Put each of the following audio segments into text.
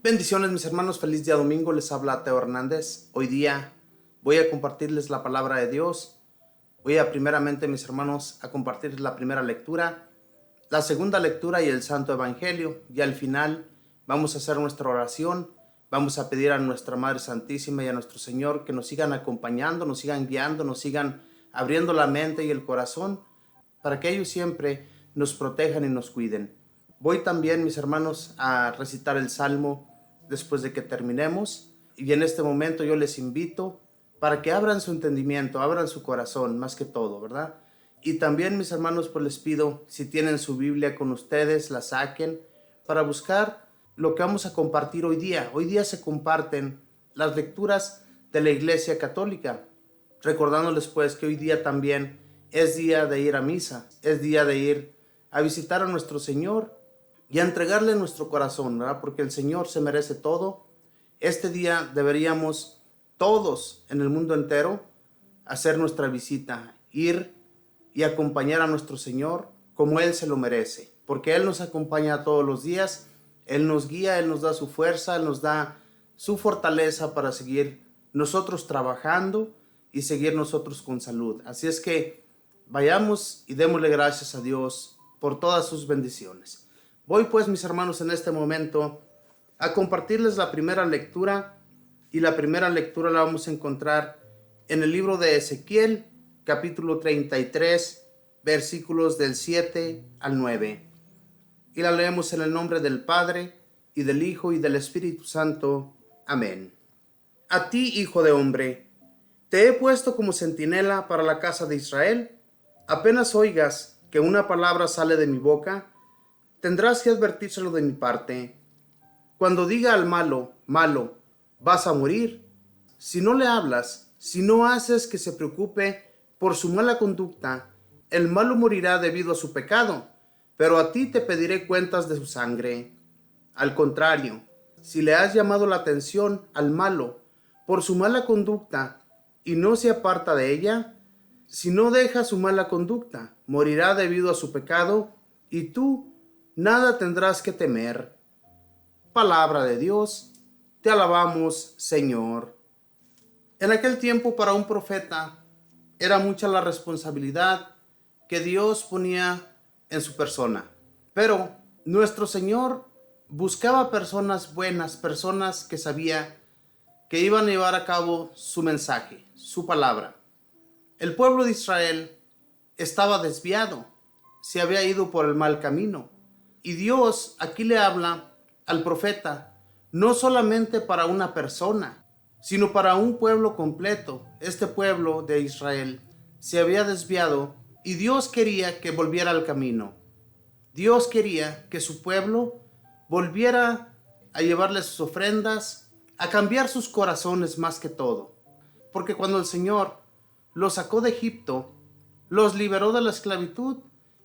Bendiciones mis hermanos, feliz día domingo, les habla Teo Hernández. Hoy día voy a compartirles la palabra de Dios. Voy a primeramente mis hermanos a compartirles la primera lectura, la segunda lectura y el Santo Evangelio. Y al final vamos a hacer nuestra oración, vamos a pedir a nuestra Madre Santísima y a nuestro Señor que nos sigan acompañando, nos sigan guiando, nos sigan abriendo la mente y el corazón para que ellos siempre nos protejan y nos cuiden. Voy también mis hermanos a recitar el Salmo después de que terminemos, y en este momento yo les invito para que abran su entendimiento, abran su corazón más que todo, ¿verdad? Y también mis hermanos, pues les pido, si tienen su Biblia con ustedes, la saquen para buscar lo que vamos a compartir hoy día. Hoy día se comparten las lecturas de la Iglesia Católica, recordándoles pues que hoy día también es día de ir a misa, es día de ir a visitar a nuestro Señor y a entregarle nuestro corazón, ¿verdad? Porque el Señor se merece todo. Este día deberíamos todos en el mundo entero hacer nuestra visita, ir y acompañar a nuestro Señor como Él se lo merece, porque Él nos acompaña todos los días, Él nos guía, Él nos da su fuerza, Él nos da su fortaleza para seguir nosotros trabajando y seguir nosotros con salud. Así es que vayamos y démosle gracias a Dios por todas sus bendiciones. Voy pues mis hermanos en este momento a compartirles la primera lectura, y la primera lectura la vamos a encontrar en el libro de Ezequiel, capítulo 33, versículos del 7 al 9. Y la leemos en el nombre del Padre, y del Hijo, y del Espíritu Santo. Amén. A ti, hijo de hombre, te he puesto como centinela para la casa de Israel. Apenas oigas que una palabra sale de mi boca, tendrás que advertírselo de mi parte. Cuando diga al malo, malo, vas a morir, si no le hablas, si no haces que se preocupe por su mala conducta, el malo morirá debido a su pecado, pero a ti te pediré cuentas de su sangre. Al contrario, si le has llamado la atención al malo por su mala conducta y no se aparta de ella, si no deja su mala conducta, morirá debido a su pecado, y tú nada tendrás que temer. Palabra de Dios, te alabamos, Señor. En aquel tiempo para un profeta era mucha la responsabilidad que Dios ponía en su persona. Pero nuestro Señor buscaba personas buenas, personas que sabía que iban a llevar a cabo su mensaje, su palabra. El pueblo de Israel estaba desviado, se había ido por el mal camino. Y Dios aquí le habla al profeta, no solamente para una persona, sino para un pueblo completo. Este pueblo de Israel se había desviado y Dios quería que volviera al camino. Dios quería que su pueblo volviera a llevarle sus ofrendas, a cambiar sus corazones más que todo. Porque cuando el Señor los sacó de Egipto, los liberó de la esclavitud,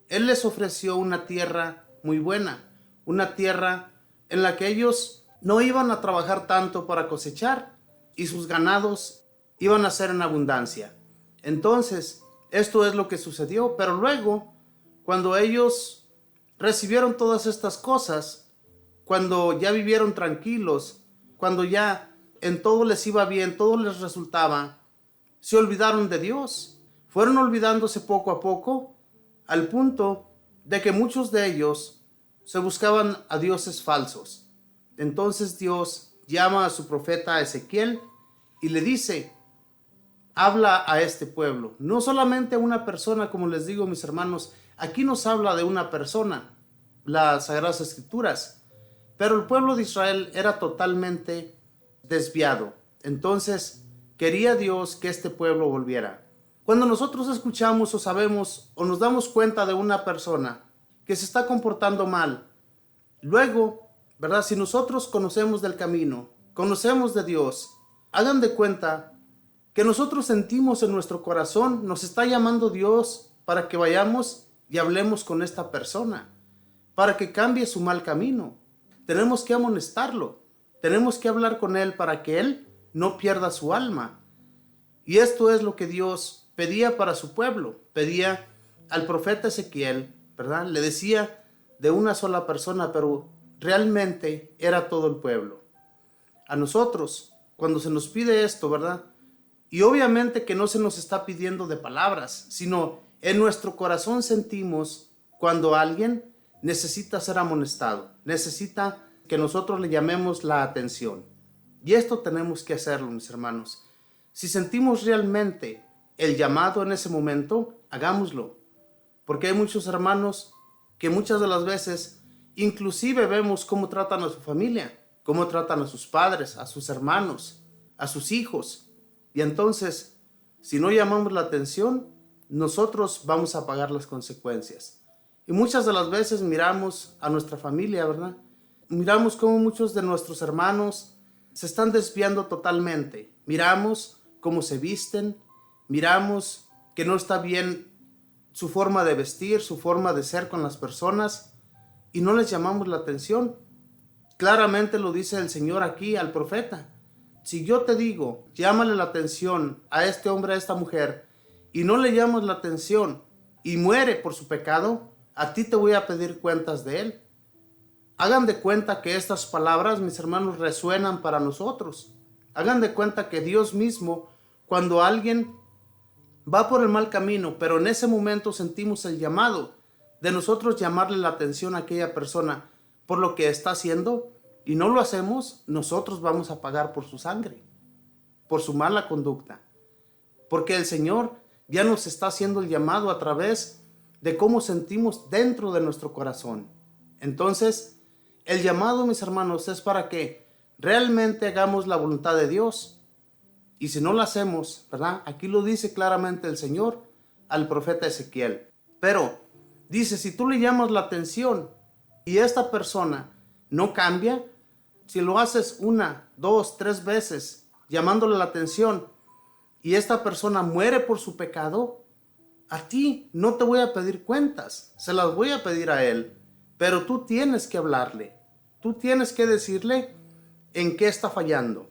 Él les ofreció una tierra muy buena, una tierra en la que ellos no iban a trabajar tanto para cosechar y sus ganados iban a ser en abundancia. Entonces, esto es lo que sucedió, pero luego, cuando ellos recibieron todas estas cosas, cuando ya vivieron tranquilos, cuando ya en todo les iba bien, todo les resultaba, se olvidaron de Dios. Fueron olvidándose poco a poco, al punto de que muchos de ellos se buscaban a dioses falsos. Entonces Dios llama a su profeta Ezequiel y le dice, habla a este pueblo, no solamente a una persona, como les digo mis hermanos, aquí nos habla de una persona, las Sagradas Escrituras, pero el pueblo de Israel era totalmente desviado. Entonces quería Dios que este pueblo volviera. Cuando nosotros escuchamos o sabemos o nos damos cuenta de una persona que se está comportando mal, luego, ¿verdad? Si nosotros conocemos del camino, conocemos de Dios, hagan de cuenta que nosotros sentimos en nuestro corazón, nos está llamando Dios para que vayamos y hablemos con esta persona, para que cambie su mal camino. Tenemos que amonestarlo, tenemos que hablar con él para que él no pierda su alma. Y esto es lo que Dios pedía para su pueblo, pedía al profeta Ezequiel, ¿verdad? Le decía de una sola persona, pero realmente era todo el pueblo. a nosotros cuando se nos pide esto, ¿verdad? Y obviamente que no se nos está pidiendo de palabras, sino en nuestro corazón sentimos cuando alguien necesita ser amonestado, necesita que nosotros le llamemos la atención. Y esto tenemos que hacerlo, mis hermanos. Si sentimos realmente el llamado en ese momento, hagámoslo. Porque hay muchos hermanos que muchas de las veces inclusive vemos cómo tratan a su familia, cómo tratan a sus padres, a sus hermanos, a sus hijos. Y entonces, si no llamamos la atención, nosotros vamos a pagar las consecuencias. Y muchas de las veces miramos a nuestra familia, ¿verdad? Miramos cómo muchos de nuestros hermanos se están desviando totalmente. Miramos cómo se visten, miramos que no está bien su forma de vestir, su forma de ser con las personas, y no les llamamos la atención. Claramente lo dice el Señor aquí al profeta. Si yo te digo, llámale la atención a este hombre, a esta mujer, y no le llamas la atención y muere por su pecado, a ti te voy a pedir cuentas de él. Hagan de cuenta que estas palabras, mis hermanos, resuenan para nosotros. Hagan de cuenta que Dios mismo, cuando alguien va por el mal camino, pero en ese momento sentimos el llamado de nosotros llamarle la atención a aquella persona por lo que está haciendo, y no lo hacemos, nosotros vamos a pagar por su sangre, por su mala conducta. Porque el Señor ya nos está haciendo el llamado a través de cómo sentimos dentro de nuestro corazón. Entonces, el llamado, mis hermanos, es para que realmente hagamos la voluntad de Dios. Y si no la hacemos, ¿verdad? Aquí lo dice claramente el Señor al profeta Ezequiel. Pero dice, si tú le llamas la atención y esta persona no cambia, si lo haces 1, 2, 3 veces llamándole la atención y esta persona muere por su pecado, a ti no te voy a pedir cuentas, se las voy a pedir a él, pero tú tienes que hablarle, tú tienes que decirle en qué está fallando.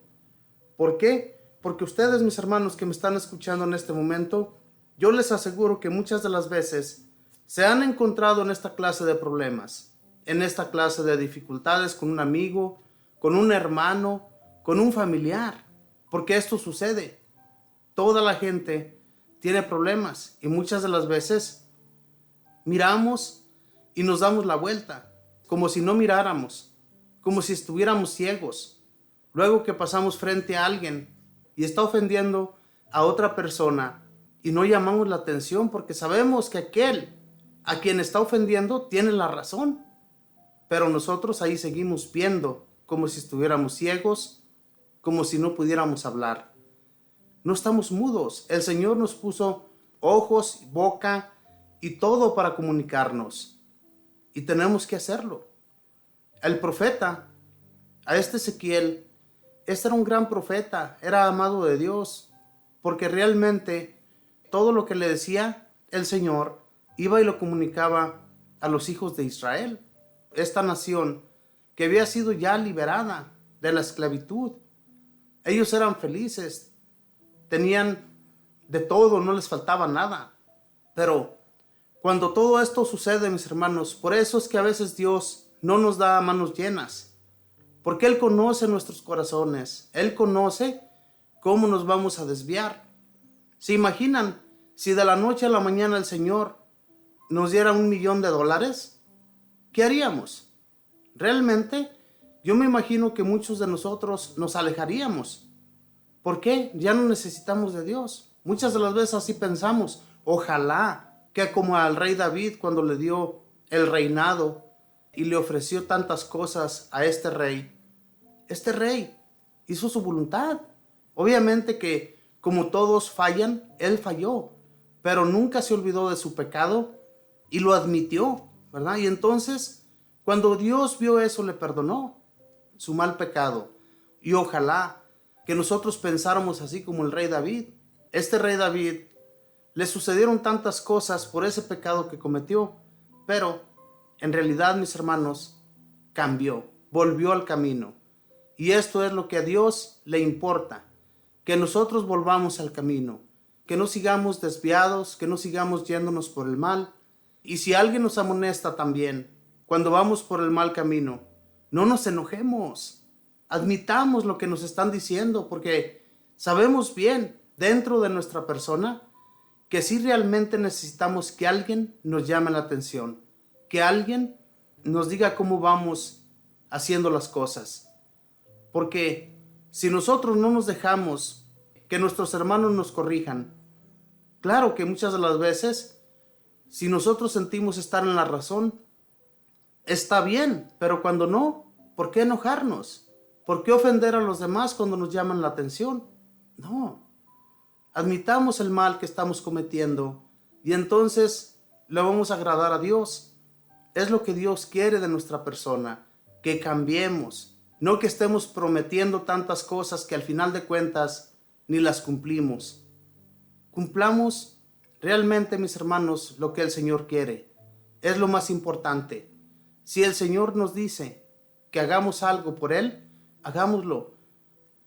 ¿Por qué? Porque ustedes, mis hermanos que me están escuchando en este momento, yo les aseguro que muchas de las veces se han encontrado en esta clase de problemas, en esta clase de dificultades con un amigo, con un hermano, con un familiar, porque esto sucede. Toda la gente tiene problemas y muchas de las veces miramos y nos damos la vuelta, como si no miráramos, como si estuviéramos ciegos. Luego que pasamos frente a alguien y está ofendiendo a otra persona y no llamamos la atención porque sabemos que aquel a quien está ofendiendo tiene la razón, pero nosotros ahí seguimos viendo como si estuviéramos ciegos, como si no pudiéramos hablar. No estamos mudos. El Señor nos puso ojos, boca y todo para comunicarnos. Y tenemos que hacerlo. El profeta, a este Ezequiel, este era un gran profeta, era amado de Dios, porque realmente todo lo que le decía el Señor iba y lo comunicaba a los hijos de Israel. Esta nación que había sido ya liberada de la esclavitud. Ellos eran felices, tenían de todo, no les faltaba nada. Pero cuando todo esto sucede, mis hermanos, por eso es que a veces Dios no nos da manos llenas, porque Él conoce nuestros corazones, Él conoce cómo nos vamos a desviar. ¿Se imaginan si de la noche a la mañana el Señor nos diera $1,000,000? ¿Qué haríamos? Realmente, yo me imagino que muchos de nosotros nos alejaríamos. ¿Por qué? Ya no necesitamos de Dios. Muchas de las veces así pensamos. Ojalá que como al rey David cuando le dio el reinado y le ofreció tantas cosas a este rey hizo su voluntad. Obviamente que como todos fallan, él falló, pero nunca se olvidó de su pecado y lo admitió, ¿verdad? Y entonces, cuando Dios vio eso, le perdonó su mal pecado. Y ojalá que nosotros pensáramos así como el rey David. Este rey David le sucedieron tantas cosas por ese pecado que cometió, pero en realidad, mis hermanos, cambió, volvió al camino. Y esto es lo que a Dios le importa, que nosotros volvamos al camino, que no sigamos desviados, que no sigamos yéndonos por el mal. Y si alguien nos amonesta también, cuando vamos por el mal camino, no nos enojemos. Admitamos lo que nos están diciendo, porque sabemos bien dentro de nuestra persona que sí realmente necesitamos que alguien nos llame la atención, que alguien nos diga cómo vamos haciendo las cosas. Porque si nosotros no nos dejamos que nuestros hermanos nos corrijan, claro que muchas de las veces, si nosotros sentimos estar en la razón, está bien, pero cuando no, ¿por qué enojarnos? ¿Por qué ofender a los demás cuando nos llaman la atención? No. Admitamos el mal que estamos cometiendo y entonces le vamos a agradar a Dios. Es lo que Dios quiere de nuestra persona, que cambiemos, no que estemos prometiendo tantas cosas que al final de cuentas ni las cumplimos. Cumplamos realmente, mis hermanos, lo que el Señor quiere. Es lo más importante. Si el Señor nos dice que hagamos algo por Él, hagámoslo.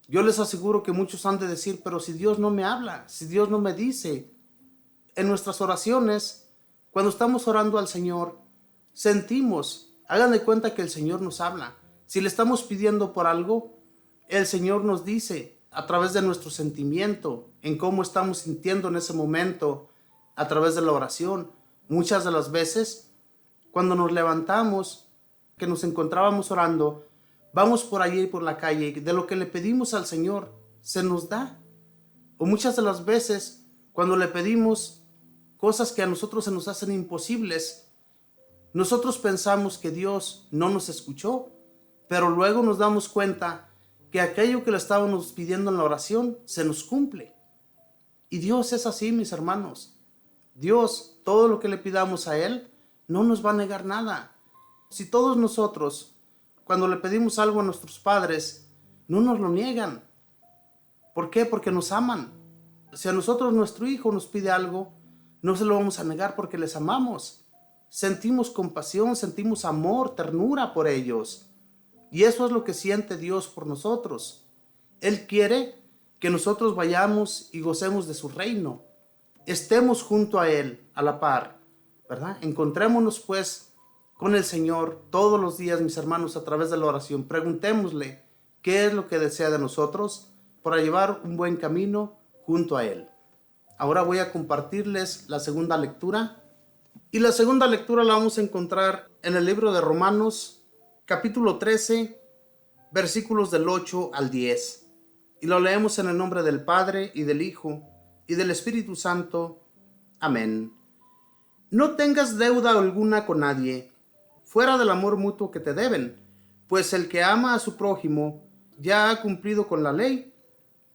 Yo les aseguro que muchos han de decir, pero si Dios no me habla, si Dios no me dice. En nuestras oraciones, cuando estamos orando al Señor, sentimos, hagan de cuenta que el Señor nos habla. Si le estamos pidiendo por algo, el Señor nos dice a través de nuestro sentimiento, en cómo estamos sintiendo en ese momento, a través de la oración. Muchas de las veces, cuando nos levantamos, que nos encontrábamos orando, vamos por allí por la calle, de lo que le pedimos al Señor, se nos da. O muchas de las veces, cuando le pedimos cosas que a nosotros se nos hacen imposibles, nosotros pensamos que Dios no nos escuchó, pero luego nos damos cuenta que aquello que le estábamos pidiendo en la oración se nos cumple. Y Dios es así, mis hermanos. Dios, todo lo que le pidamos a Él, no nos va a negar nada. Si todos nosotros, cuando le pedimos algo a nuestros padres, no nos lo niegan. ¿Por qué? Porque nos aman. Si a nosotros nuestro hijo nos pide algo, no se lo vamos a negar porque les amamos. Sentimos compasión, sentimos amor, ternura por ellos. Y eso es lo que siente Dios por nosotros. Él quiere que nosotros vayamos y gocemos de su reino. Estemos junto a Él, a la par, ¿verdad? Encontrémonos pues con el Señor todos los días, mis hermanos, a través de la oración. Preguntémosle qué es lo que desea de nosotros para llevar un buen camino junto a Él. Ahora voy a compartirles la segunda lectura. Y la segunda lectura la vamos a encontrar en el libro de Romanos, capítulo 13, versículos del 8 al 10. Y lo leemos en el nombre del Padre, y del Hijo, y del Espíritu Santo. Amén. No tengas deuda alguna con nadie, fuera del amor mutuo que te deben, pues el que ama a su prójimo ya ha cumplido con la ley.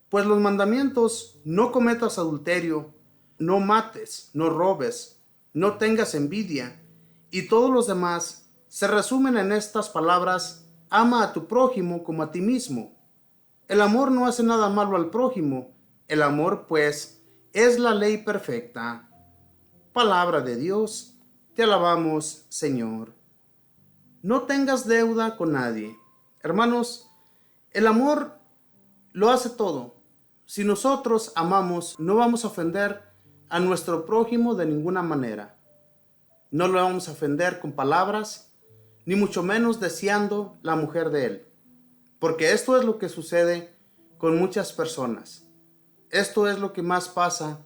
Pues los mandamientos: no cometas adulterio, no mates, no robes, no tengas envidia, y todos los demás se resumen en estas palabras: ama a tu prójimo como a ti mismo. El amor no hace nada malo al prójimo. El amor, pues, es la ley perfecta. Palabra de Dios, te alabamos, Señor. No tengas deuda con nadie. Hermanos, el amor lo hace todo. Si nosotros amamos, no vamos a ofender a nuestro prójimo de ninguna manera. No lo vamos a ofender con palabras, ni mucho menos deseando la mujer de él. Porque esto es lo que sucede con muchas personas. Esto es lo que más pasa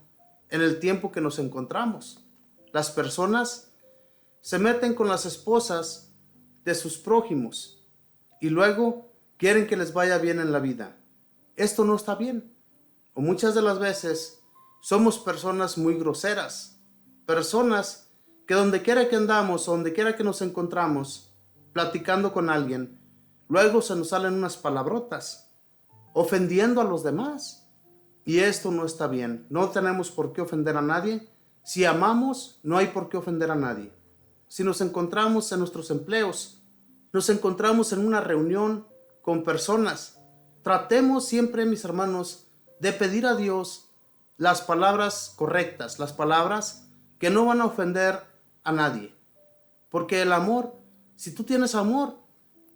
en el tiempo que nos encontramos. Las personas se meten con las esposas de sus prójimos y luego quieren que les vaya bien en la vida. Esto no está bien. O muchas de las veces somos personas muy groseras, personas que donde quiera que andamos o donde quiera que nos encontramos platicando con alguien, luego se nos salen unas palabrotas ofendiendo a los demás. Y esto no está bien. No tenemos por qué ofender a nadie. Si amamos, no hay por qué ofender a nadie. Si nos encontramos en nuestros empleos, nos encontramos en una reunión con personas, tratemos siempre, mis hermanos, de pedir a Dios las palabras correctas, las palabras que no van a ofender a nadie. Porque el amor, si tú tienes amor,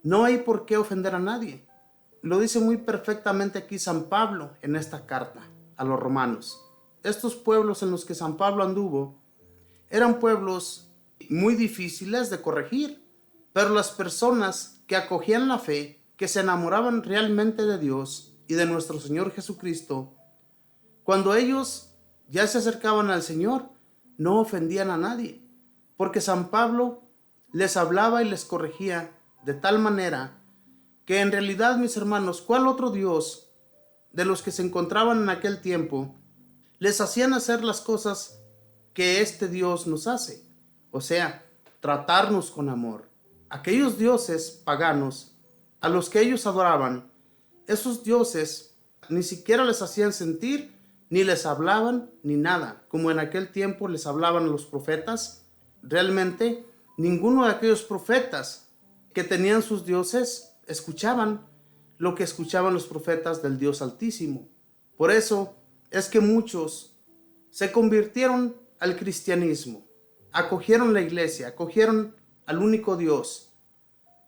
no hay por qué ofender a nadie. Lo dice muy perfectamente aquí San Pablo en esta carta a los romanos. Estos pueblos en los que San Pablo anduvo eran pueblos muy difíciles de corregir, pero las personas que acogían la fe, que se enamoraban realmente de Dios y de nuestro Señor Jesucristo, cuando ellos ya se acercaban al Señor, no ofendían a nadie, porque San Pablo les hablaba y les corregía de tal manera que en realidad, mis hermanos, ¿cuál otro Dios de los que se encontraban en aquel tiempo les hacían hacer las cosas que este Dios nos hace? O sea, tratarnos con amor. Aquellos dioses paganos a los que ellos adoraban, esos dioses ni siquiera les hacían sentir, ni les hablaban, ni nada, como en aquel tiempo les hablaban los profetas. Realmente, ninguno de aquellos profetas que tenían sus dioses escuchaban lo que escuchaban los profetas del Dios Altísimo. Por eso es que muchos se convirtieron al cristianismo, acogieron la iglesia, acogieron al único Dios.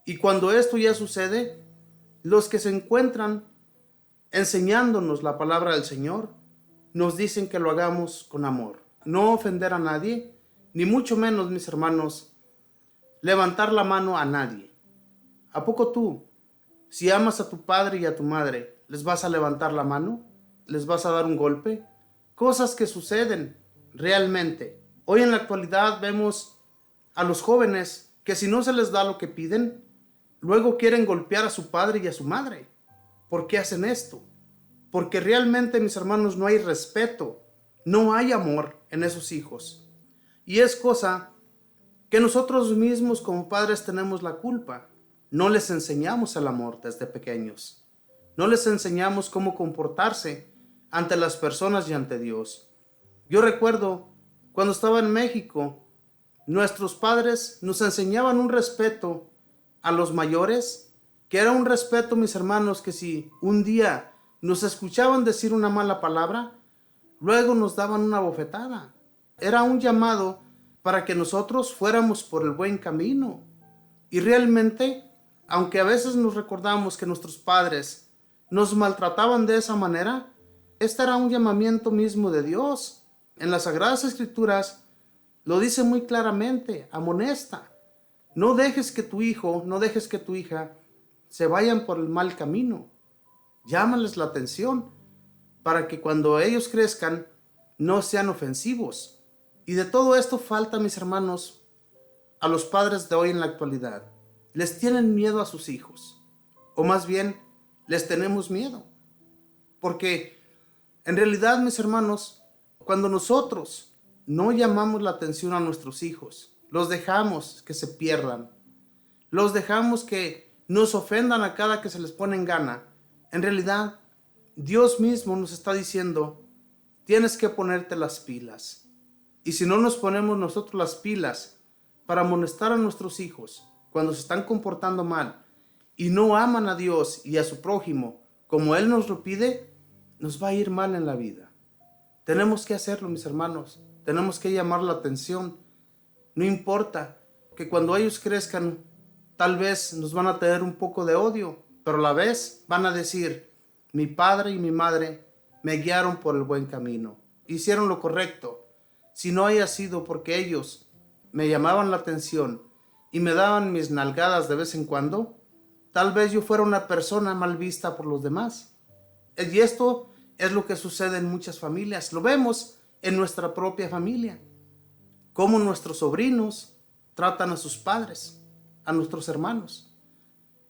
Y cuando esto ya sucede, los que se encuentran enseñándonos la palabra del Señor nos dicen que lo hagamos con amor, no ofender a nadie, ni mucho menos, mis hermanos, levantar la mano a nadie. ¿A poco tú, si amas a tu padre y a tu madre, les vas a levantar la mano? ¿Les vas a dar un golpe? Cosas que suceden realmente. Hoy en la actualidad vemos a los jóvenes que si no se les da lo que piden, luego quieren golpear a su padre y a su madre. ¿Por qué hacen esto? Porque realmente, mis hermanos, no hay respeto, no hay amor en esos hijos. Y es cosa que nosotros mismos como padres tenemos la culpa. No les enseñamos el amor desde pequeños. No les enseñamos cómo comportarse ante las personas y ante Dios. Yo recuerdo cuando estaba en México, nuestros padres nos enseñaban un respeto a los mayores, que era un respeto, mis hermanos, que si un día nos escuchaban decir una mala palabra, luego nos daban una bofetada. Era un llamado para que nosotros fuéramos por el buen camino. Y realmente, aunque a veces nos recordamos que nuestros padres nos maltrataban de esa manera, este era un llamamiento mismo de Dios. En las Sagradas Escrituras lo dice muy claramente: amonesta. No dejes que tu hijo, no dejes que tu hija se vayan por el mal camino. Llámales la atención para que cuando ellos crezcan no sean ofensivos. Y de todo esto falta, mis hermanos, a los padres de hoy en la actualidad. Les tienen miedo a sus hijos, o más bien les tenemos miedo, porque en realidad, mis hermanos, cuando nosotros no llamamos la atención a nuestros hijos, los dejamos que se pierdan, los dejamos que nos ofendan a cada que se les pone en gana, en realidad Dios mismo nos está diciendo: tienes que ponerte las pilas. Y si no nos ponemos nosotros las pilas para amonestar a nuestros hijos cuando se están comportando mal y no aman a Dios y a su prójimo como Él nos lo pide, nos va a ir mal en la vida. Tenemos que hacerlo, mis hermanos. Tenemos que llamar la atención. No importa que cuando ellos crezcan, tal vez nos van a tener un poco de odio, pero a la vez van a decir: mi padre y mi madre me guiaron por el buen camino, hicieron lo correcto. Si no haya sido porque ellos me llamaban la atención y me daban mis nalgadas de vez en cuando, tal vez yo fuera una persona mal vista por los demás. Y esto es lo que sucede en muchas familias. Lo vemos en nuestra propia familia. Cómo nuestros sobrinos tratan a sus padres, a nuestros hermanos.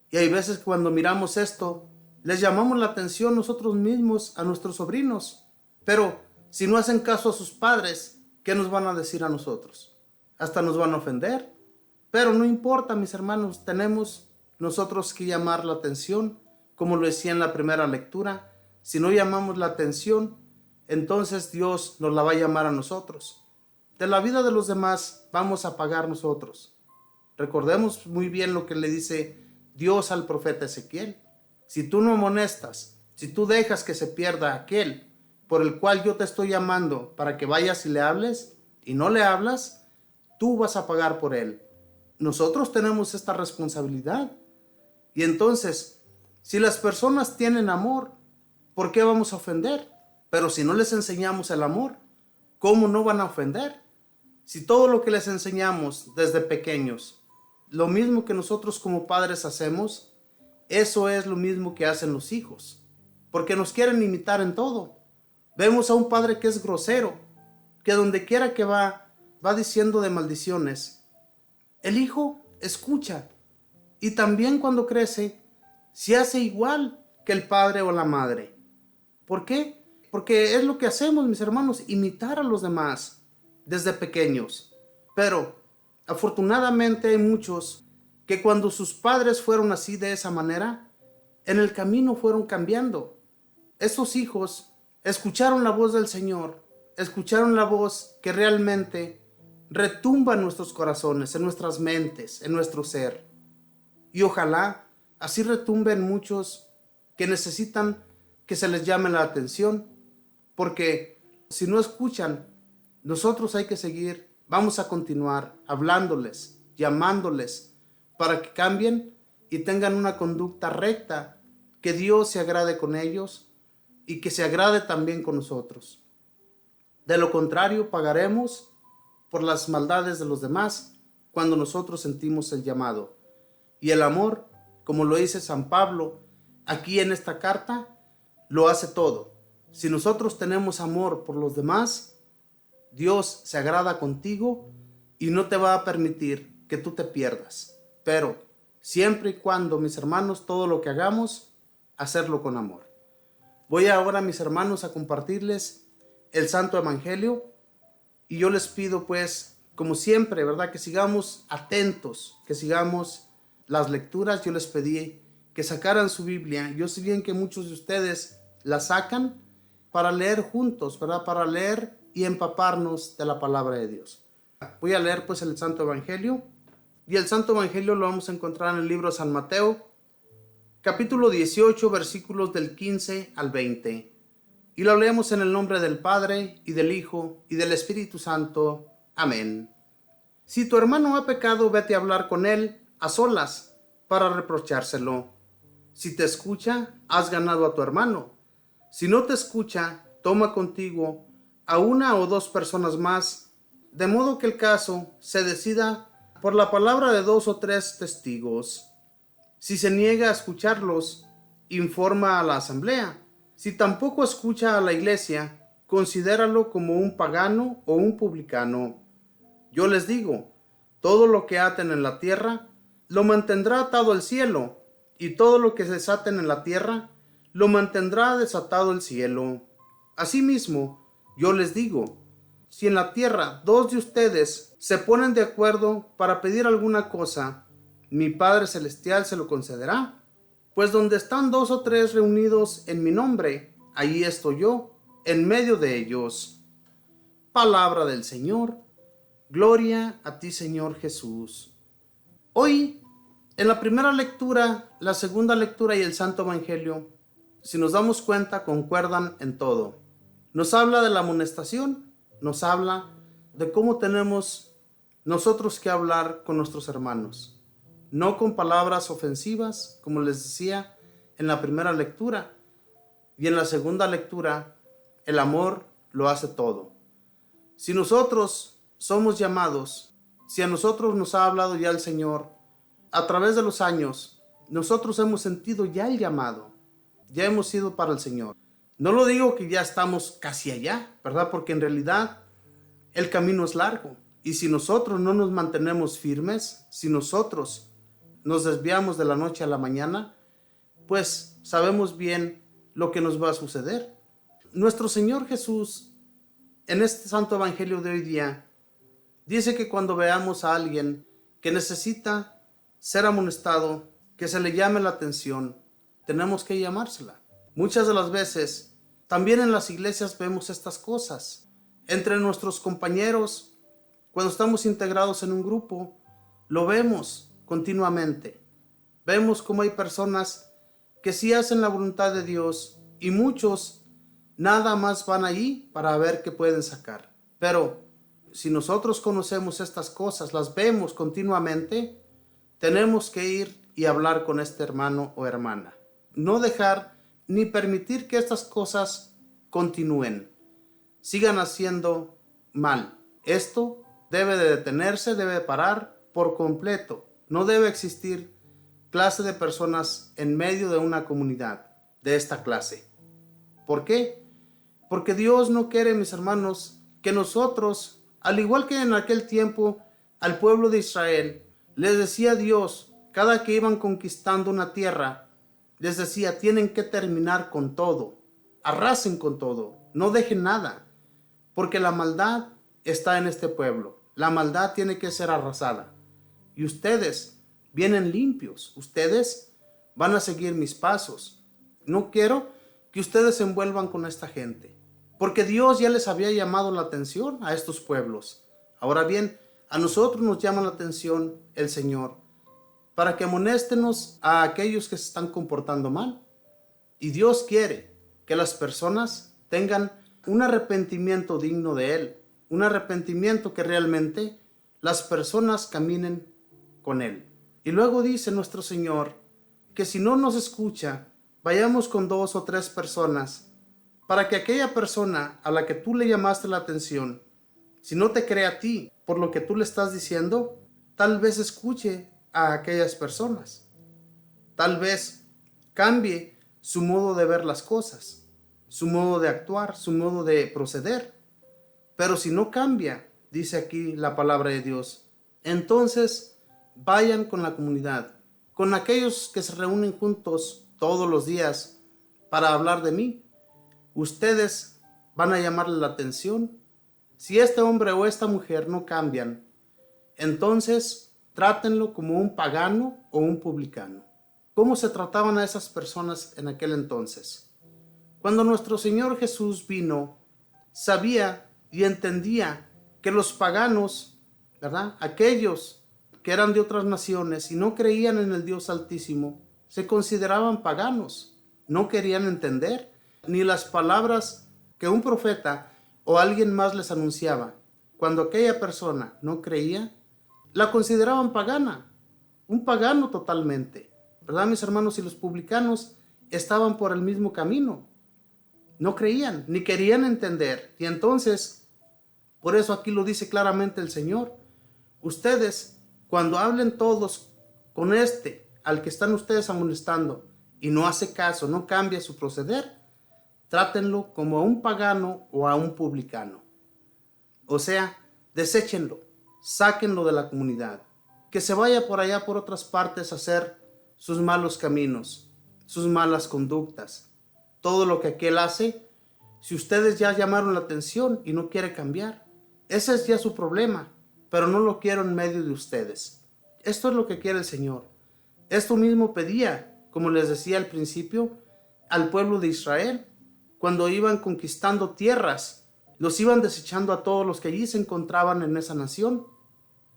Y hay veces cuando miramos esto, les llamamos la atención nosotros mismos a nuestros sobrinos. Pero si no hacen caso a sus padres, ¿qué nos van a decir a nosotros? Hasta nos van a ofender. Pero no importa, mis hermanos, tenemos nosotros que llamar la atención, como lo decía en la primera lectura. Si no llamamos la atención, entonces Dios nos la va a llamar a nosotros. De la vida de los demás vamos a pagar nosotros. Recordemos muy bien lo que le dice Dios al profeta Ezequiel: si tú no amonestas, si tú dejas que se pierda aquel por el cual yo te estoy llamando para que vayas y le hables, y no le hablas, tú vas a pagar por él. Nosotros tenemos esta responsabilidad. Y entonces, si las personas tienen amor, ¿por qué vamos a ofender? Pero si no les enseñamos el amor, ¿cómo no van a ofender? Si todo lo que les enseñamos desde pequeños, lo mismo que nosotros como padres hacemos, Eso es lo mismo que hacen los hijos, porque nos quieren imitar en todo. Vemos a un padre que es grosero, que donde quiera que va diciendo de maldiciones. El hijo escucha y también cuando crece se hace igual que el padre o la madre. ¿Por qué? Porque es lo que hacemos, mis hermanos, imitar a los demás desde pequeños. Pero afortunadamente hay muchos que cuando sus padres fueron así de esa manera, en el camino fueron cambiando. Esos hijos escucharon la voz del Señor, escucharon la voz que realmente retumba en nuestros corazones, en nuestras mentes, en nuestro ser. Y ojalá así retumben muchos que necesitan que se les llame la atención, porque si no escuchan, nosotros hay que seguir, vamos a continuar hablándoles, llamándoles, para que cambien y tengan una conducta recta, que Dios se agrade con ellos y que se agrade también con nosotros. De lo contrario, pagaremos por las maldades de los demás cuando nosotros sentimos el llamado. Y el amor, como lo dice San Pablo aquí en esta carta, lo hace todo. Si nosotros tenemos amor por los demás, Dios se agrada contigo y no te va a permitir que tú te pierdas. Pero siempre y cuando, mis hermanos, todo lo que hagamos, hacerlo con amor. Voy ahora, mis hermanos, a compartirles el Santo Evangelio y yo les pido, pues, como siempre, ¿verdad? Que sigamos atentos, que sigamos las lecturas. Yo les pedí que sacaran su Biblia. Yo sé bien que muchos de ustedes la sacan para leer juntos, ¿verdad? Para leer y empaparnos de la palabra de Dios. Voy a leer pues el Santo Evangelio, y el Santo Evangelio lo vamos a encontrar en el libro de San Mateo, capítulo 18, versículos del 15 al 20. Y lo leemos en el nombre del Padre, y del Hijo, y del Espíritu Santo. Amén. Si tu hermano ha pecado, vete a hablar con él a solas para reprochárselo. Si te escucha, has ganado a tu hermano. Si no te escucha, toma contigo a una o dos personas más, de modo que el caso se decida por la palabra de 2 o 3 testigos. Si se niega a escucharlos, informa a la asamblea. Si tampoco escucha a la iglesia, considéralo como un pagano o un publicano. Yo les digo, todo lo que aten en la tierra, lo mantendrá atado el cielo, y todo lo que desaten en la tierra, lo mantendrá desatado el cielo. Asimismo, yo les digo, si en la tierra 2 de ustedes se ponen de acuerdo para pedir alguna cosa, mi Padre Celestial se lo concederá. Pues donde están 2 o 3 reunidos en mi nombre, allí estoy yo, en medio de ellos. Palabra del Señor. Gloria a ti, Señor Jesús. Hoy, en la primera lectura, la segunda lectura y el Santo Evangelio, si nos damos cuenta, concuerdan en todo. Nos habla de la amonestación, nos habla de cómo tenemos nosotros que hablar con nuestros hermanos. No con palabras ofensivas, como les decía en la primera lectura. Y en la segunda lectura, el amor lo hace todo. Si nosotros somos llamados, si a nosotros nos ha hablado ya el Señor, a través de los años, nosotros hemos sentido ya el llamado. Ya hemos ido para el Señor. No lo digo que ya estamos casi allá, ¿verdad? Porque en realidad el camino es largo. Y si nosotros no nos mantenemos firmes, si nosotros nos desviamos de la noche a la mañana, pues sabemos bien lo que nos va a suceder. Nuestro Señor Jesús, en este Santo Evangelio de hoy día, dice que cuando veamos a alguien que necesita ser amonestado, que se le llame la atención, tenemos que llamársela. Muchas de las veces, también en las iglesias vemos estas cosas. Entre nuestros compañeros, cuando estamos integrados en un grupo, lo vemos continuamente. Vemos cómo hay personas que sí hacen la voluntad de Dios y muchos nada más van allí para ver qué pueden sacar. Pero si nosotros conocemos estas cosas, las vemos continuamente, tenemos que ir y hablar con este hermano o hermana. No dejar ni permitir que estas cosas continúen, sigan haciendo mal. Esto debe de detenerse, debe de parar por completo. No debe existir clase de personas en medio de una comunidad de esta clase. ¿Por qué? Porque Dios no quiere, mis hermanos, que nosotros, al igual que en aquel tiempo al pueblo de Israel, les decía Dios, cada que iban conquistando una tierra, les decía, tienen que terminar con todo, arrasen con todo, no dejen nada, porque la maldad está en este pueblo, la maldad tiene que ser arrasada. Y ustedes vienen limpios, ustedes van a seguir mis pasos. No quiero que ustedes se envuelvan con esta gente, porque Dios ya les había llamado la atención a estos pueblos. Ahora bien, a nosotros nos llama la atención el Señor para que amonéstenos a aquellos que se están comportando mal. Y Dios quiere que las personas tengan un arrepentimiento digno de Él, un arrepentimiento que realmente las personas caminen con Él. Y luego dice nuestro Señor que si no nos escucha, vayamos con 2 o 3 personas para que aquella persona a la que tú le llamaste la atención, si no te cree a ti por lo que tú le estás diciendo, tal vez escuche a aquellas personas. Tal vez cambie su modo de ver las cosas, su modo de actuar, su modo de proceder. Pero si no cambia, dice aquí la palabra de Dios, entonces vayan con la comunidad, con aquellos que se reúnen juntos todos los días para hablar de mí. Ustedes van a llamarle la atención. Si este hombre o esta mujer no cambian, entonces trátenlo como un pagano o un publicano. ¿Cómo se trataban a esas personas en aquel entonces? Cuando nuestro Señor Jesús vino, sabía y entendía que los paganos, ¿verdad?, aquellos que eran de otras naciones y no creían en el Dios Altísimo, se consideraban paganos. No querían entender ni las palabras que un profeta o alguien más les anunciaba. Cuando aquella persona no creía, la consideraban pagana, un pagano totalmente. ¿Verdad, mis hermanos? Y los publicanos estaban por el mismo camino. No creían, ni querían entender. Y entonces, por eso aquí lo dice claramente el Señor. Ustedes, cuando hablen todos con al que están ustedes amonestando, y no hace caso, no cambia su proceder, trátenlo como a un pagano o a un publicano. O sea, deséchenlo, sáquenlo de la comunidad, que se vaya por allá por otras partes a hacer sus malos caminos, sus malas conductas, todo lo que aquel hace. Si ustedes ya llamaron la atención y no quiere cambiar, ese es ya su problema, pero no lo quiero en medio de ustedes. Esto es lo que quiere el Señor. Esto mismo pedía, como les decía al principio, al pueblo de Israel. Cuando iban conquistando tierras, los iban desechando a todos los que allí se encontraban en esa nación.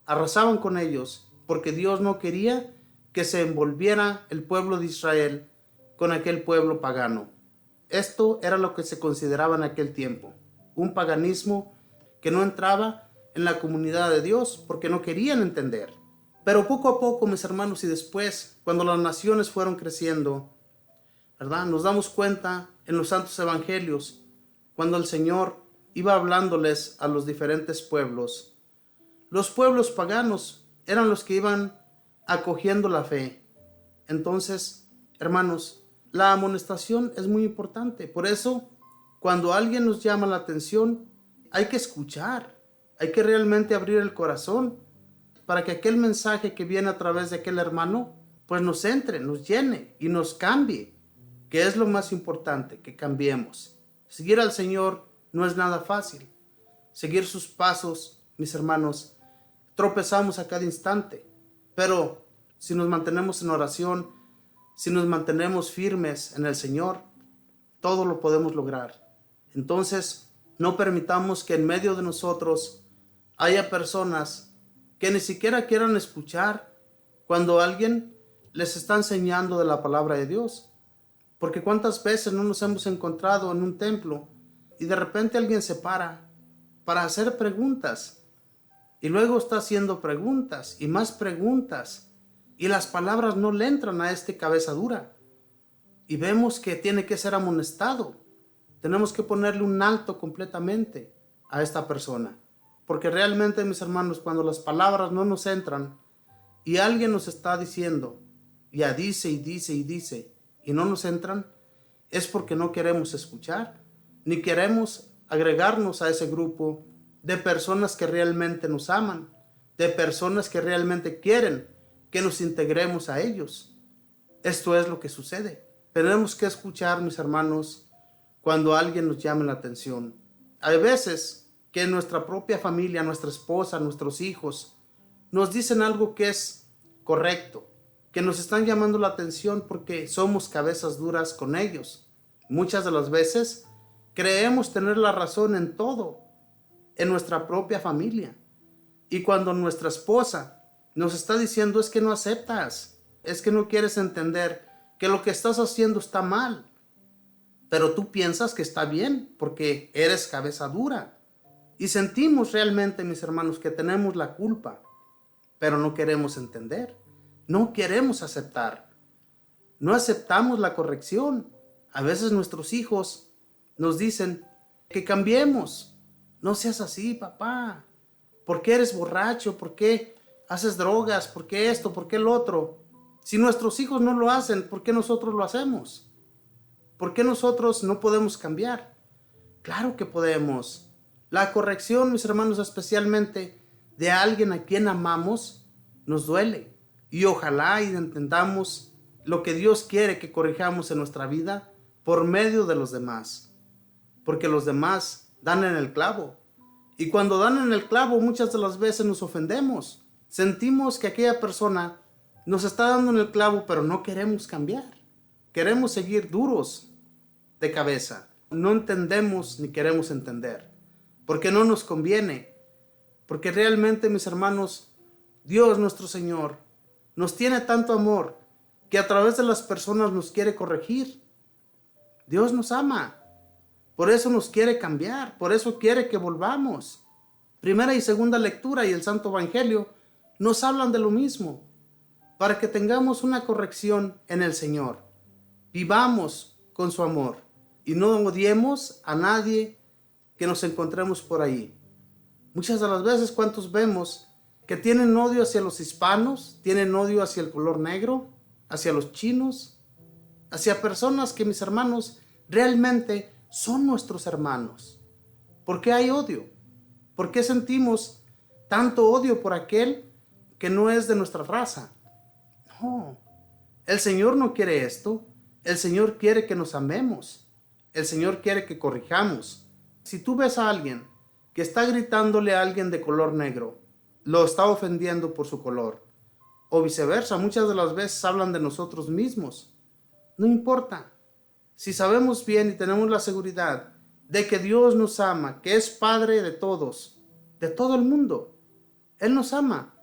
Arrasaban con ellos, porque Dios no quería que se envolviera el pueblo de Israel con aquel pueblo pagano. Esto era lo que se consideraba en aquel tiempo, un paganismo que no entraba en la comunidad de Dios porque no querían entender. Pero poco a poco, mis hermanos, y después, cuando las naciones fueron creciendo, ¿verdad?, nos damos cuenta en los santos evangelios, cuando el Señor iba hablándoles a los diferentes pueblos, los pueblos paganos eran los que iban acogiendo la fe. Entonces, hermanos, la amonestación es muy importante. Por eso, cuando alguien nos llama la atención, hay que escuchar, hay que realmente abrir el corazón para que aquel mensaje que viene a través de aquel hermano, pues nos entre, nos llene y nos cambie, que es lo más importante, que cambiemos. Seguir al Señor no es nada fácil. Seguir sus pasos, mis hermanos, tropezamos a cada instante, pero si nos mantenemos en oración, si nos mantenemos firmes en el Señor, todo lo podemos lograr. Entonces, no permitamos que en medio de nosotros haya personas que ni siquiera quieran escuchar cuando alguien les está enseñando de la palabra de Dios. Porque cuántas veces no nos hemos encontrado en un templo y de repente alguien se para hacer preguntas y luego está haciendo preguntas y más preguntas y las palabras no le entran a este cabeza dura y vemos que tiene que ser amonestado. Tenemos que ponerle un alto completamente a esta persona, porque realmente, mis hermanos, cuando las palabras no nos entran y alguien nos está diciendo ya dice y dice y dice, y no nos entran, es porque no queremos escuchar, ni queremos agregarnos a ese grupo de personas que realmente nos aman, de personas que realmente quieren que nos integremos a ellos. Esto es lo que sucede. Tenemos que escuchar, mis hermanos, cuando alguien nos llame la atención. Hay veces que nuestra propia familia, nuestra esposa, nuestros hijos, nos dicen algo que es correcto, que nos están llamando la atención porque somos cabezas duras con ellos. Muchas de las veces creemos tener la razón en todo, en nuestra propia familia. Y cuando nuestra esposa nos está diciendo es que no aceptas, es que no quieres entender que lo que estás haciendo está mal, pero tú piensas que está bien porque eres cabeza dura. Y sentimos realmente, mis hermanos, que tenemos la culpa, pero no queremos entender, no queremos aceptar, no aceptamos la corrección. A veces nuestros hijos nos dicen que cambiemos. No seas así, papá. ¿Por qué eres borracho? ¿Por qué haces drogas? ¿Por qué esto? ¿Por qué el otro? Si nuestros hijos no lo hacen, ¿por qué nosotros lo hacemos? ¿Por qué nosotros no podemos cambiar? Claro que podemos. La corrección, mis hermanos, especialmente de alguien a quien amamos, nos duele. Y ojalá y entendamos lo que Dios quiere que corrijamos en nuestra vida por medio de los demás. Porque los demás dan en el clavo. Y cuando dan en el clavo, muchas de las veces nos ofendemos. Sentimos que aquella persona nos está dando en el clavo, pero no queremos cambiar. Queremos seguir duros de cabeza. No entendemos ni queremos entender. Porque no nos conviene. Porque realmente, mis hermanos, Dios nuestro Señor nos tiene tanto amor que a través de las personas nos quiere corregir. Dios nos ama. Por eso nos quiere cambiar. Por eso quiere que volvamos. Primera y segunda lectura y el Santo Evangelio nos hablan de lo mismo. Para que tengamos una corrección en el Señor. Vivamos con su amor. Y no odiemos a nadie que nos encontremos por ahí. Muchas de las veces, ¿cuántos vemos que tienen odio hacia los hispanos? Tienen odio hacia el color negro, hacia los chinos, hacia personas que, mis hermanos, realmente son nuestros hermanos. ¿Por qué hay odio? ¿Por qué sentimos tanto odio por aquel que no es de nuestra raza? No, el Señor no quiere esto. El Señor quiere que nos amemos. El Señor quiere que corrijamos. Si tú ves a alguien que está gritándole a alguien de color negro, lo está ofendiendo por su color. O viceversa, muchas de las veces hablan de nosotros mismos. No importa. Si sabemos bien y tenemos la seguridad de que Dios nos ama, que es Padre de todos, de todo el mundo, Él nos ama.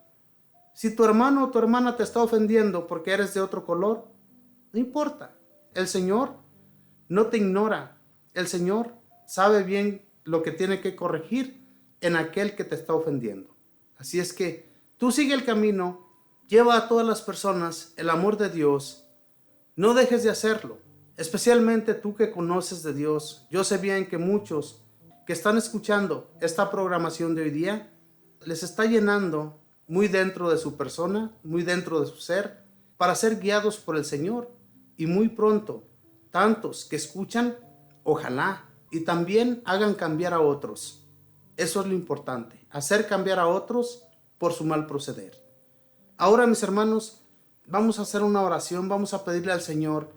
Si tu hermano o tu hermana te está ofendiendo porque eres de otro color, no importa. El Señor no te ignora. El Señor sabe bien lo que tiene que corregir en aquel que te está ofendiendo. Así es que tú sigue el camino, lleva a todas las personas el amor de Dios. No dejes de hacerlo, especialmente tú que conoces de Dios. Yo sé bien que muchos que están escuchando esta programación de hoy día les está llenando muy dentro de su persona, muy dentro de su ser, para ser guiados por el Señor. Y muy pronto, tantos que escuchan, ojalá, y también hagan cambiar a otros. Eso es lo importante, hacer cambiar a otros por su mal proceder. Ahora, mis hermanos, vamos a hacer una oración, vamos a pedirle al Señor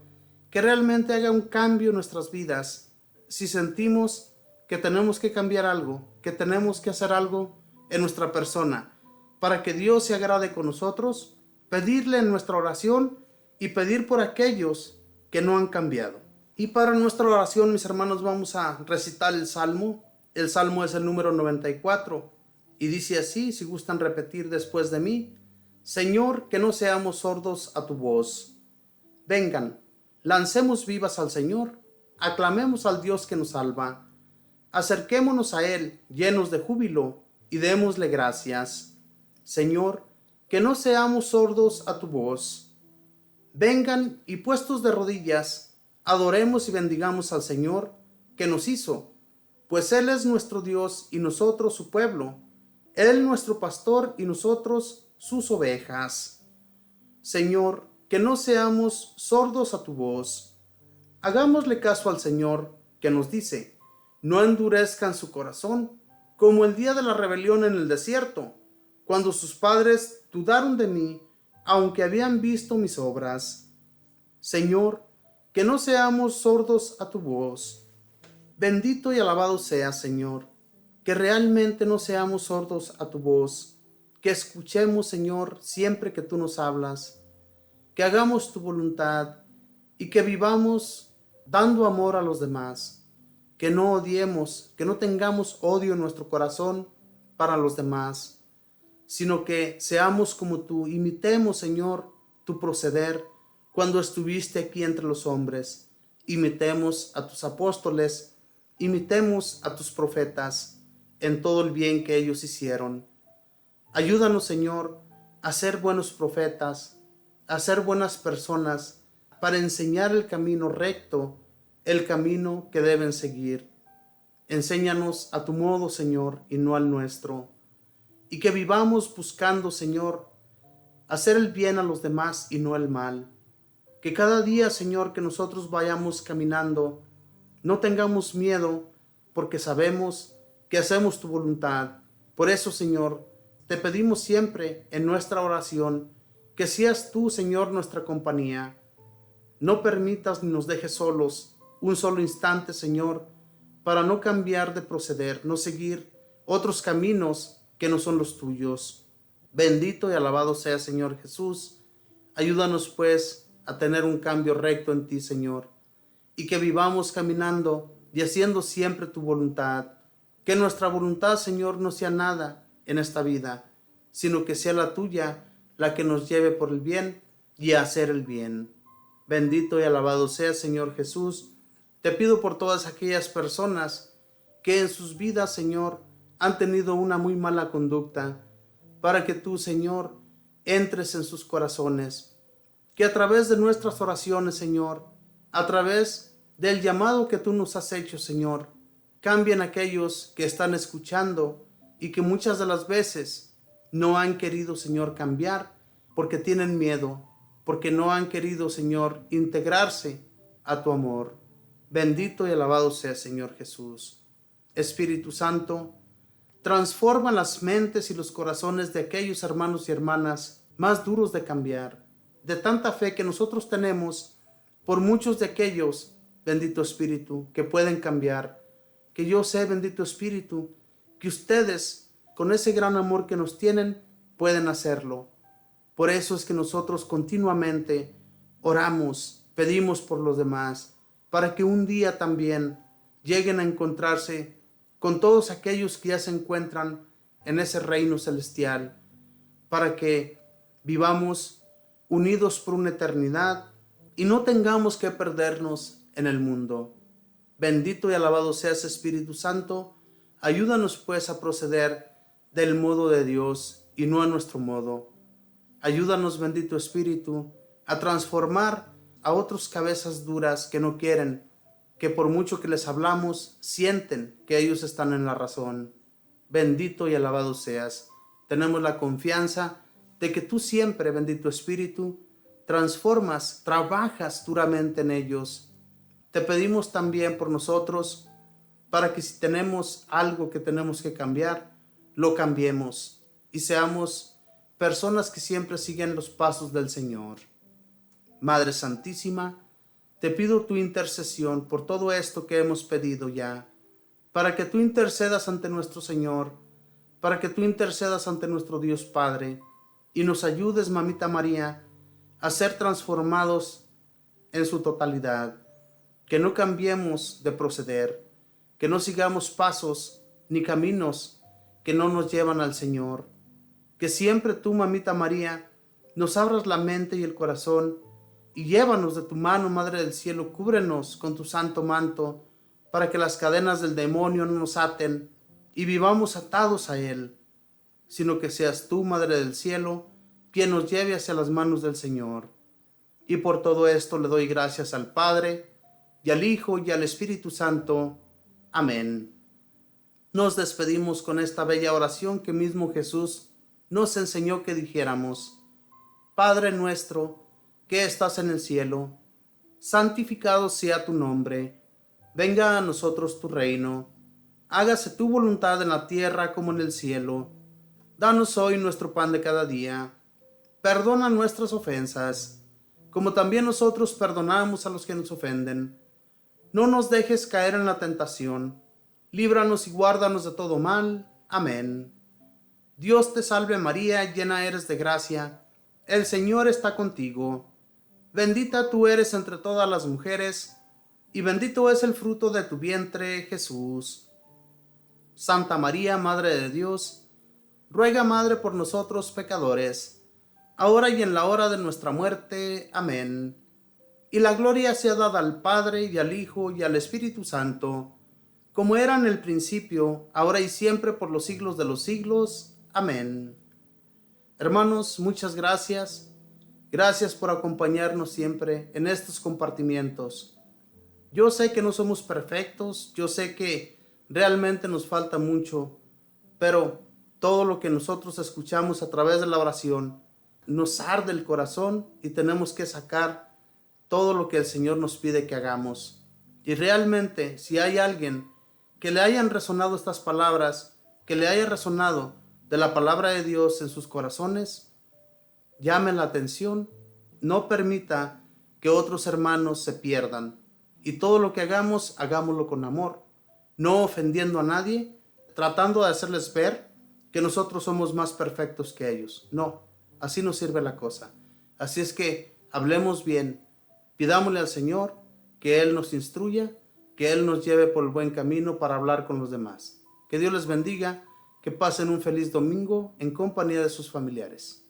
que realmente haga un cambio en nuestras vidas. Si sentimos que tenemos que cambiar algo, que tenemos que hacer algo en nuestra persona, para que Dios se agrade con nosotros, pedirle en nuestra oración y pedir por aquellos que no han cambiado. Y para nuestra oración, mis hermanos, vamos a recitar el Salmo. El Salmo es el número 94 y dice así, si gustan repetir después de mí: Señor, que no seamos sordos a tu voz. Vengan, lancemos vivas al Señor, aclamemos al Dios que nos salva. Acerquémonos a Él llenos de júbilo y démosle gracias. Señor, que no seamos sordos a tu voz. Vengan y puestos de rodillas, adoremos y bendigamos al Señor que nos hizo, pues Él es nuestro Dios y nosotros su pueblo, Él nuestro pastor y nosotros sus ovejas. Señor, que no seamos sordos a tu voz. Hagámosle caso al Señor, que nos dice: no endurezcan su corazón, como el día de la rebelión en el desierto, cuando sus padres dudaron de mí, aunque habían visto mis obras. Señor, que no seamos sordos a tu voz. Bendito y alabado seas, Señor, que realmente no seamos sordos a tu voz, que escuchemos, Señor, siempre que tú nos hablas, que hagamos tu voluntad y que vivamos dando amor a los demás, que no odiemos, que no tengamos odio en nuestro corazón para los demás, sino que seamos como tú, imitemos, Señor, tu proceder cuando estuviste aquí entre los hombres, imitemos a tus apóstoles, imitemos a tus profetas en todo el bien que ellos hicieron. Ayúdanos, Señor, a ser buenos profetas, a ser buenas personas, para enseñar el camino recto, el camino que deben seguir. Enséñanos a tu modo, Señor, y no al nuestro. Y que vivamos buscando, Señor, hacer el bien a los demás y no el mal. Que cada día, Señor, que nosotros vayamos caminando, no tengamos miedo, porque sabemos que hacemos tu voluntad. Por eso, Señor, te pedimos siempre en nuestra oración que seas tú, Señor, nuestra compañía. No permitas ni nos dejes solos un solo instante, Señor, para no cambiar de proceder, no seguir otros caminos que no son los tuyos. Bendito y alabado sea, Señor Jesús. Ayúdanos, pues, a tener un cambio recto en ti, Señor, y que vivamos caminando y haciendo siempre tu voluntad. Que nuestra voluntad, Señor, no sea nada en esta vida, sino que sea la tuya la que nos lleve por el bien y a hacer el bien. Bendito y alabado sea, Señor Jesús. Te pido por todas aquellas personas que en sus vidas, Señor, han tenido una muy mala conducta, para que tú, Señor, entres en sus corazones. Que a través de nuestras oraciones, Señor, a través del llamado que tú nos has hecho, Señor, cambien aquellos que están escuchando y que muchas de las veces no han querido, Señor, cambiar porque tienen miedo, porque no han querido, Señor, integrarse a tu amor. Bendito y alabado sea, Señor Jesús. Espíritu Santo, transforma las mentes y los corazones de aquellos hermanos y hermanas más duros de cambiar, de tanta fe que nosotros tenemos por muchos de aquellos, bendito Espíritu, que pueden cambiar. Que yo sé, bendito Espíritu, que ustedes, con ese gran amor que nos tienen, pueden hacerlo. Por eso es que nosotros continuamente oramos, pedimos por los demás, para que un día también lleguen a encontrarse con todos aquellos que ya se encuentran en ese reino celestial, para que vivamos unidos por una eternidad y no tengamos que perdernos en el mundo. Bendito y alabado seas, Espíritu Santo. Ayúdanos pues a proceder del modo de Dios y no a nuestro modo. Ayúdanos, bendito Espíritu, a transformar a otros cabezas duras que no quieren, que por mucho que les hablamos, sienten que ellos están en la razón. Bendito y alabado seas. Tenemos la confianza de que tú siempre, bendito Espíritu, transformas, trabajas duramente en ellos. Te pedimos también por nosotros, para que si tenemos algo que tenemos que cambiar, lo cambiemos y seamos personas que siempre siguen los pasos del Señor. Madre Santísima, te pido tu intercesión por todo esto que hemos pedido ya, para que tú intercedas ante nuestro Señor, para que tú intercedas ante nuestro Dios Padre, y nos ayudes, Mamita María, a ser transformados en su totalidad, que no cambiemos de proceder, que no sigamos pasos ni caminos que no nos llevan al Señor, que siempre tú, Mamita María, nos abras la mente y el corazón, y llévanos de tu mano, Madre del Cielo, cúbrenos con tu santo manto, para que las cadenas del demonio no nos aten y vivamos atados a él, sino que seas tú, Madre del Cielo, quien nos lleve hacia las manos del Señor. Y por todo esto le doy gracias al Padre, y al Hijo, y al Espíritu Santo. Amén. Nos despedimos con esta bella oración que mismo Jesús nos enseñó que dijéramos: Padre nuestro, que estás en el cielo, santificado sea tu nombre. Venga a nosotros tu reino. Hágase tu voluntad en la tierra como en el cielo. Danos hoy nuestro pan de cada día. Perdona nuestras ofensas, como también nosotros perdonamos a los que nos ofenden. No nos dejes caer en la tentación. Líbranos y guárdanos de todo mal. Amén. Dios te salve María, llena eres de gracia. El Señor está contigo. Bendita tú eres entre todas las mujeres, y bendito es el fruto de tu vientre, Jesús. Santa María, Madre de Dios, ruega, Madre, por nosotros pecadores, ahora y en la hora de nuestra muerte. Amén. Y la gloria sea dada al Padre, y al Hijo, y al Espíritu Santo, como era en el principio, ahora y siempre, por los siglos de los siglos. Amén. Hermanos, muchas gracias. Gracias por acompañarnos siempre en estos compartimientos. Yo sé que no somos perfectos, yo sé que realmente nos falta mucho, pero todo lo que nosotros escuchamos a través de la oración nos arde el corazón y tenemos que sacar todo lo que el Señor nos pide que hagamos. Y realmente, si hay alguien que le hayan resonado estas palabras, que le haya resonado de la palabra de Dios en sus corazones, llame la atención, no permita que otros hermanos se pierdan. Y todo lo que hagamos, hagámoslo con amor, no ofendiendo a nadie, tratando de hacerles ver que nosotros somos más perfectos que ellos. No, así no sirve la cosa. Así es que hablemos bien, pidámosle al Señor que Él nos instruya, que Él nos lleve por el buen camino para hablar con los demás. Que Dios les bendiga, que pasen un feliz domingo en compañía de sus familiares.